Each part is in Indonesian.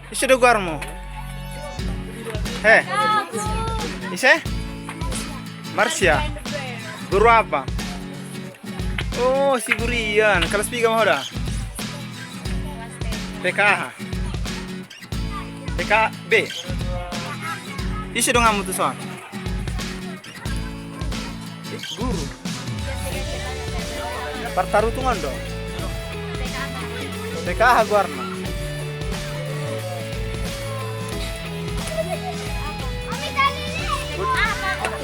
Ise do guarmo. Ise? Marsha. Guru apa? Oh, si Gurian. Kelas 3 mau dah? PKH. PKB. Ise dong kamu tuh soal. Guru. Partarutungan dong. PKH guarna.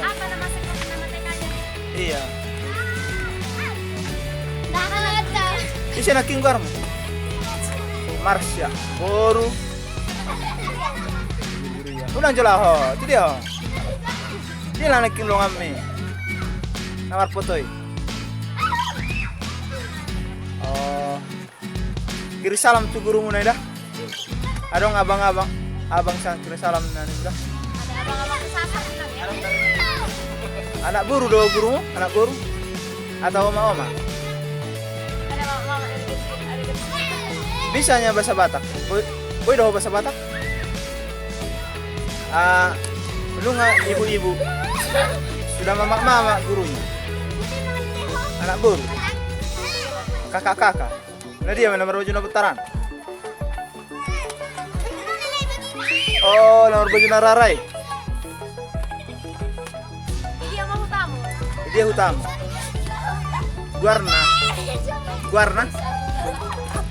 Apa nama TK-nya? Iya. Nakakata. Ise naking guarmo. Marsha. Boru. Ulang jelah ho. Itu dia ho. Dia lah naking lo ngami. Namar potoi. Oh. Kiri salam tuh guru munai dah. Ada abang-abang. Abang sang kiri salam nani dah. Ada abang-abang kesasar bilang ya. Anak guru do gurumu? Anak guru? Atau oma-oma? Ada mama ada. Bisanya bahasa Batak. Boy do bahasa Batak? Lu nggak ibu-ibu sudah mama gurunya. Anak guru. Kakak-kakak. Nah dia nomor baju putaran. Oh, nomor baju nararai. Dia mau tamu. Dia utama. Guarna.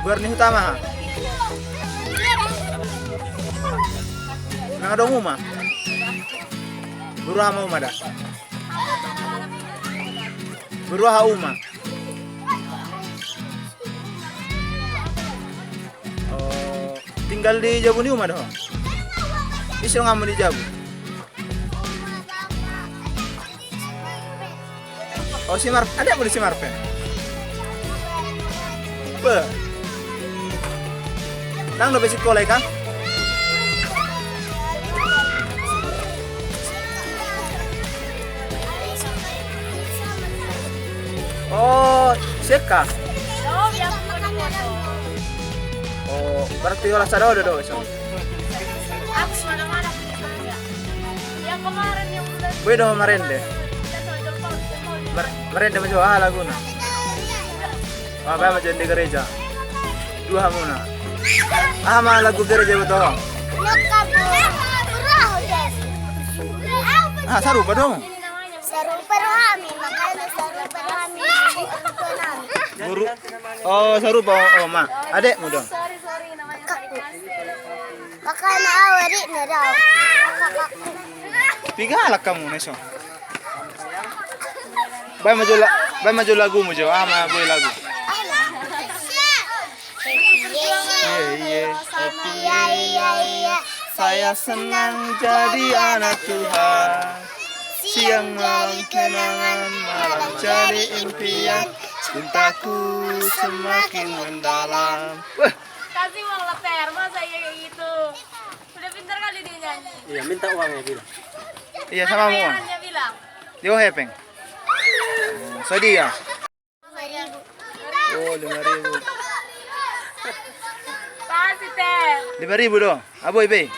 Guarni utama. Nang ada umma. Guru hama umma dah. Guru ha umma. Oh, tinggal di Jabu ni umma dah. Isi ngamu di Jabu. Oh si Mar, ada apa di si Marpen? Be. Nang udah basic kolek kan? Oh, seka. Oh, biasa foto. Oh, berarti olah sada udah besok. Aku mana-mana punya saya. Yang kemarin yang bulan. Boy do marende. Marende macam lagu na. Apa macam di gereja. Dua muna. Mah lagu gereja betul. Sarupa dong. Sarupa rohami, makanya sarupa rohami. Guru. Oh, sarupa ma. Adekmu dong. Sorry namanya kakakku. Makanya awari na daw. Pigalak kamu neso. Bay maju lagu mo jo. Ma boy lagu. Iya. Saya senang jadi anak Tuhan. Siang malam kenangan, malam jadi impian. Cintaku semakin mendalam. Wah, Kasih uang leper, masa iya kayak gitu. Udah pintar kali dia nyanyi. Iya, minta uangnya bilang. iya sama mo. Bayarannya bilang. Yo hepeng. So dia. 5.000. Oh, 5.000. Kasih teh. 5.000 dong. Aboy be.